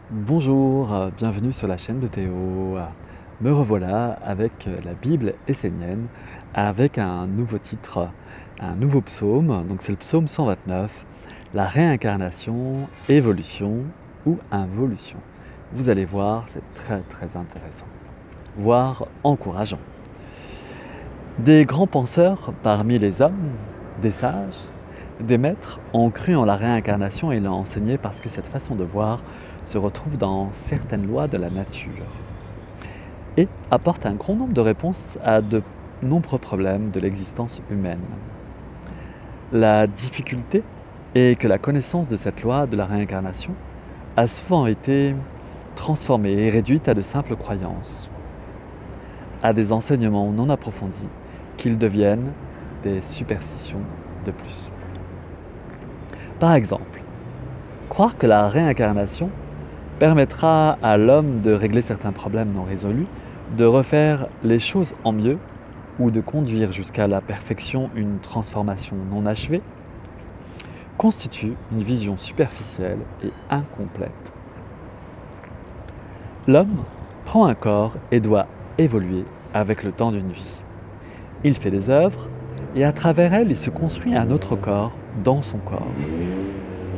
Bonjour, bienvenue sur la chaîne de Théo. Me revoilà avec la Bible essénienne, avec un nouveau titre, un nouveau psaume. Donc c'est le psaume 129, la réincarnation, évolution ou involution. Vous allez voir, c'est très très intéressant, voire encourageant. Des grands penseurs parmi les hommes, des sages, des maîtres ont cru en la réincarnation et l'ont enseigné parce que cette façon de voir se retrouve dans certaines lois de la nature et apporte un grand nombre de réponses à de nombreux problèmes de l'existence humaine. La difficulté est que la connaissance de cette loi de la réincarnation a souvent été transformée et réduite à de simples croyances, à des enseignements non approfondis, qu'ils deviennent des superstitions de plus. Par exemple, croire que la réincarnation permettra à l'homme de régler certains problèmes non résolus, de refaire les choses en mieux ou de conduire jusqu'à la perfection une transformation non achevée, constitue une vision superficielle et incomplète. L'homme prend un corps et doit évoluer avec le temps d'une vie. Il fait des œuvres et à travers elles, il se construit un autre corps dans son corps.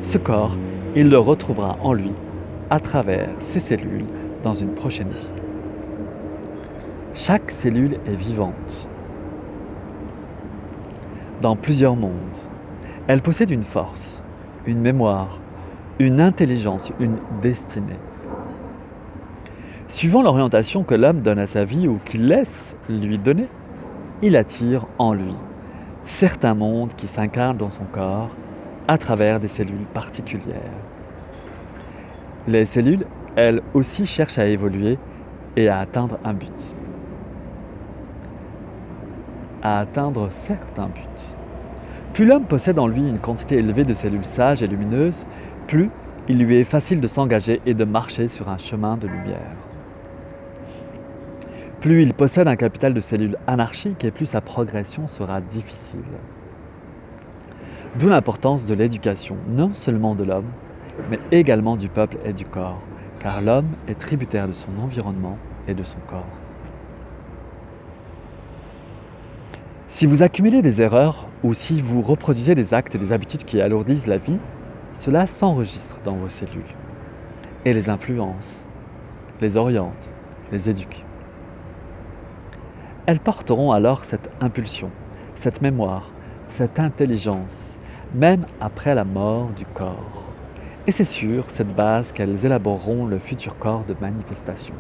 Ce corps, il le retrouvera en lui à travers ses cellules dans une prochaine vie. Chaque cellule est vivante dans plusieurs mondes. Elle possède une force, une mémoire, une intelligence, une destinée. Suivant l'orientation que l'homme donne à sa vie ou qu'il laisse lui donner, il attire en lui certains mondes qui s'incarnent dans son corps à travers des cellules particulières. Les cellules, elles aussi, cherchent à évoluer et à atteindre un but. À atteindre certains buts. Plus l'homme possède en lui une quantité élevée de cellules sages et lumineuses, plus il lui est facile de s'engager et de marcher sur un chemin de lumière. Plus il possède un capital de cellules anarchiques et plus sa progression sera difficile. D'où l'importance de l'éducation, non seulement de l'homme, mais également du peuple et du corps, car l'homme est tributaire de son environnement et de son corps. Si vous accumulez des erreurs ou si vous reproduisez des actes et des habitudes qui alourdissent la vie, cela s'enregistre dans vos cellules et les influence, les oriente, les éduque. Elles porteront alors cette impulsion, cette mémoire, cette intelligence, même après la mort du corps. Et c'est sur cette base qu'elles élaboreront le futur corps de manifestation.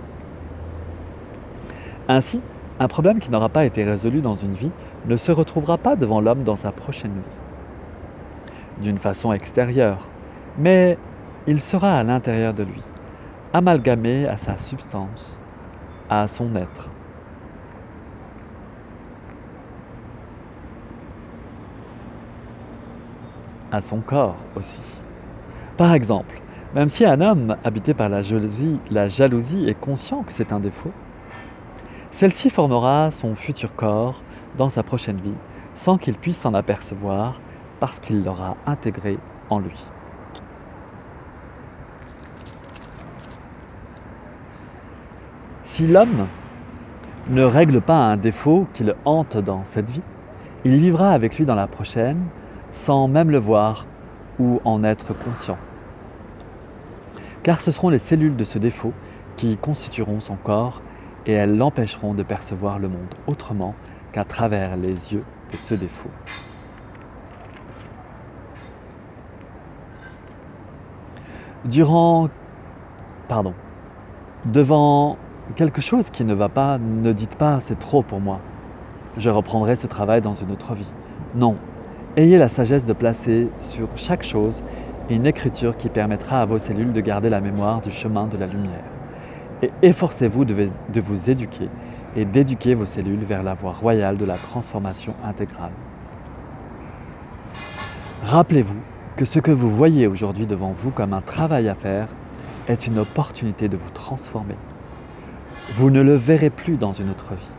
Ainsi, un problème qui n'aura pas été résolu dans une vie ne se retrouvera pas devant l'homme dans sa prochaine vie, d'une façon extérieure, mais il sera à l'intérieur de lui, amalgamé à sa substance, à son être. À son corps aussi. Par exemple, même si un homme habité par la jalousie est conscient que c'est un défaut, celle-ci formera son futur corps dans sa prochaine vie sans qu'il puisse s'en apercevoir parce qu'il l'aura intégré en lui. Si l'homme ne règle pas un défaut qui le hante dans cette vie, il vivra avec lui dans la prochaine sans même le voir ou en être conscient. Car ce seront les cellules de ce défaut qui constitueront son corps et elles l'empêcheront de percevoir le monde autrement qu'à travers les yeux de ce défaut. Devant quelque chose qui ne va pas, ne dites pas c'est trop pour moi. Je reprendrai ce travail dans une autre vie. Non, ayez la sagesse de placer sur chaque chose une écriture qui permettra à vos cellules de garder la mémoire du chemin de la lumière. Et efforcez-vous de vous éduquer et d'éduquer vos cellules vers la voie royale de la transformation intégrale. Rappelez-vous que ce que vous voyez aujourd'hui devant vous comme un travail à faire est une opportunité de vous transformer. Vous ne le verrez plus dans une autre vie,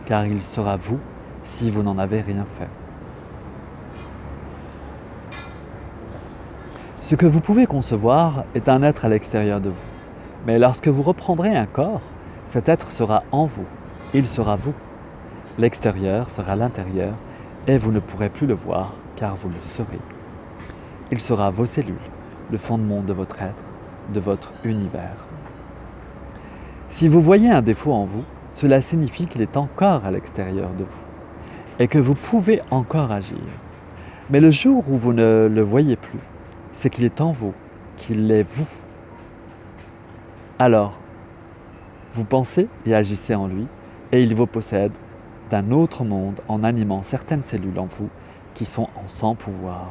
car il sera vous si vous n'en avez rien fait. Ce que vous pouvez concevoir est un être à l'extérieur de vous, Mais lorsque vous reprendrez un corps, cet être sera en vous, il sera vous. L'extérieur sera l'intérieur, et vous ne pourrez plus le voir, car vous le serez. Il sera vos cellules, le fondement de votre être, de votre univers. Si vous voyez un défaut en vous, cela signifie qu'il est encore à l'extérieur de vous, et que vous pouvez encore agir. Mais le jour où vous ne le voyez plus, c'est qu'il est en vous, qu'il est vous. Alors, vous pensez et agissez en lui, et il vous possède d'un autre monde en animant certaines cellules en vous qui sont en sans pouvoir.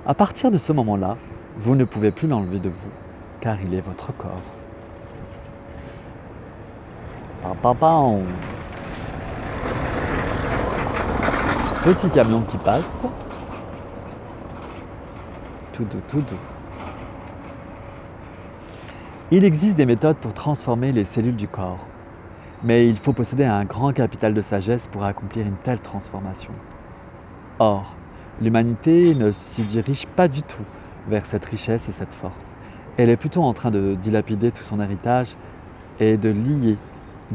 À partir de ce moment-là, vous ne pouvez plus l'enlever de vous, car il est votre corps. Pam. Petit camion qui passe. Tout doux, tout doux. Il existe des méthodes pour transformer les cellules du corps, mais il faut posséder un grand capital de sagesse pour accomplir une telle transformation. Or, l'humanité ne s'y dirige pas du tout vers cette richesse et cette force. Elle est plutôt en train de dilapider tout son héritage et de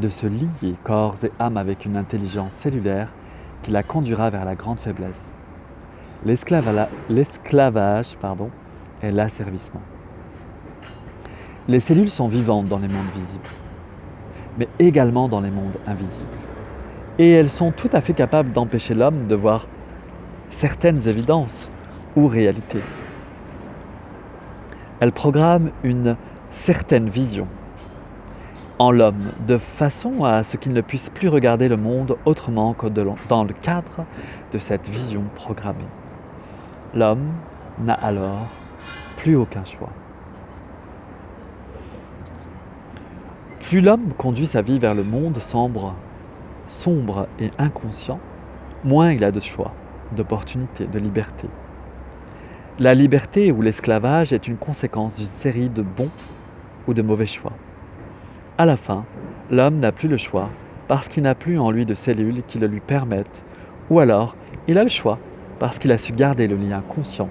se lier corps et âme avec une intelligence cellulaire qui la conduira vers la grande faiblesse. L'esclavage est l'asservissement. Les cellules sont vivantes dans les mondes visibles, mais également dans les mondes invisibles. Et elles sont tout à fait capables d'empêcher l'homme de voir certaines évidences ou réalités. Elles programment une certaine vision en l'homme, de façon à ce qu'il ne puisse plus regarder le monde autrement que dans le cadre de cette vision programmée. L'homme n'a alors plus aucun choix. Plus l'homme conduit sa vie vers le monde sombre et inconscient, moins il a de choix, d'opportunités, de liberté. La liberté ou l'esclavage est une conséquence d'une série de bons ou de mauvais choix. À la fin, l'homme n'a plus le choix parce qu'il n'a plus en lui de cellules qui le lui permettent, ou alors il a le choix parce qu'il a su garder le lien conscient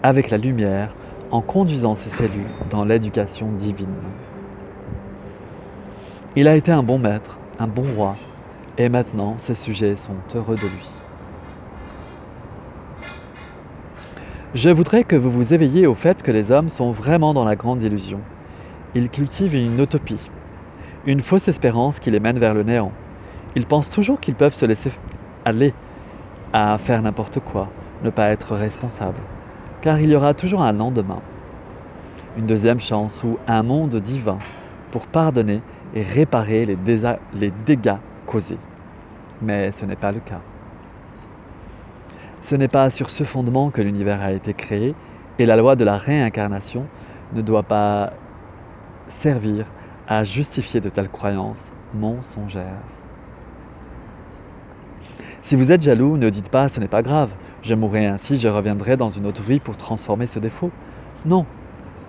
avec la lumière en conduisant ses cellules dans l'éducation divine. Il a été un bon maître, un bon roi, et maintenant ses sujets sont heureux de lui. Je voudrais que vous vous éveilliez au fait que les hommes sont vraiment dans la grande illusion. Ils cultivent une utopie, une fausse espérance qui les mène vers le néant. Ils pensent toujours qu'ils peuvent se laisser aller à faire n'importe quoi, ne pas être responsables, car il y aura toujours un lendemain, une deuxième chance ou un monde divin pour pardonner et réparer les dégâts causés. Mais ce n'est pas le cas. Ce n'est pas sur ce fondement que l'univers a été créé, et la loi de la réincarnation ne doit pas servir à justifier de telles croyances mensongères. Si vous êtes jaloux, ne dites pas « ce n'est pas grave, je mourrai ainsi, je reviendrai dans une autre vie pour transformer ce défaut ». Non,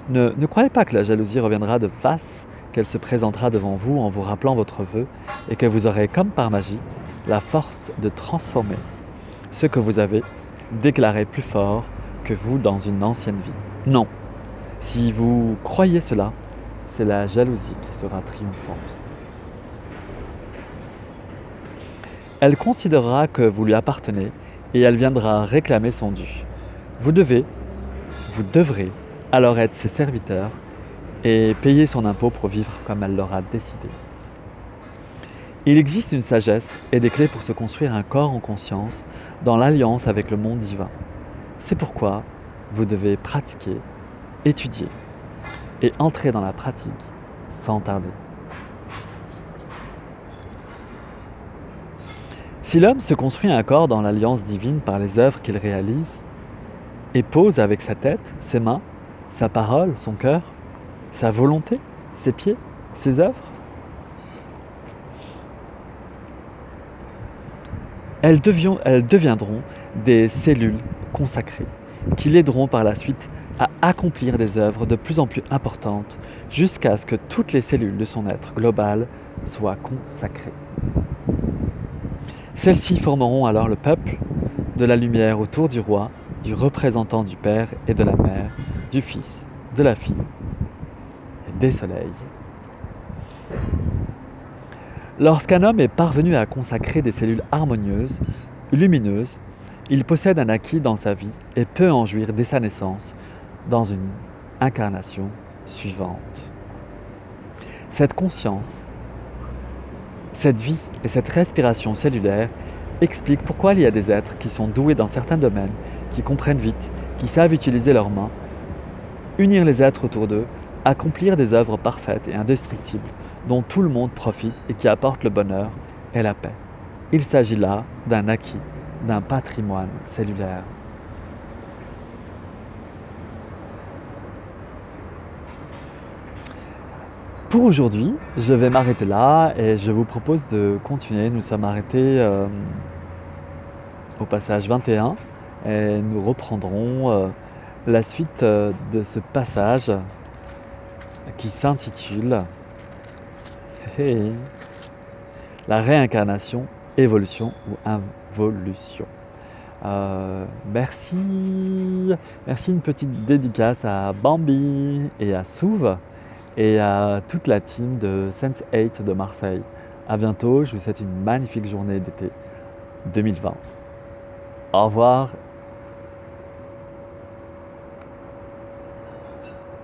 ne croyez pas que la jalousie reviendra de face, qu'elle se présentera devant vous en vous rappelant votre vœu et que vous aurez, comme par magie, la force de transformer ce que vous avez déclaré plus fort que vous dans une ancienne vie. Non, si vous croyez cela, c'est la jalousie qui sera triomphante. Elle considérera que vous lui appartenez et elle viendra réclamer son dû. Vous devrez alors être ses serviteurs et payer son impôt pour vivre comme elle l'aura décidé. Il existe une sagesse et des clés pour se construire un corps en conscience dans l'alliance avec le monde divin. C'est pourquoi vous devez pratiquer, étudier et entrer dans la pratique sans tarder. Si l'homme se construit un corps dans l'alliance divine par les œuvres qu'il réalise et pose avec sa tête, ses mains, sa parole, son cœur, sa volonté, ses pieds, ses œuvres, elles deviendront des cellules consacrées qui l'aideront par la suite à accomplir des œuvres de plus en plus importantes jusqu'à ce que toutes les cellules de son être global soient consacrées. Celles-ci formeront alors le peuple de la lumière autour du roi, du représentant du Père et de la Mère, du Fils, de la Fille des soleils. Lorsqu'un homme est parvenu à consacrer des cellules harmonieuses, lumineuses, il possède un acquis dans sa vie et peut en jouir dès sa naissance dans une incarnation suivante. Cette conscience, cette vie et cette respiration cellulaire expliquent pourquoi il y a des êtres qui sont doués dans certains domaines, qui comprennent vite, qui savent utiliser leurs mains, unir les êtres autour d'eux, accomplir des œuvres parfaites et indestructibles dont tout le monde profite et qui apportent le bonheur et la paix. Il s'agit là d'un acquis, d'un patrimoine cellulaire. Pour aujourd'hui, je vais m'arrêter là et je vous propose de continuer. Nous sommes arrêtés au passage 21 et nous reprendrons la suite de ce passage qui s'intitule La réincarnation, évolution ou involution. Merci une petite dédicace à Bambi et à Souve et à toute la team de Sense8 de Marseille. À bientôt, je vous souhaite une magnifique journée d'été 2020. Au revoir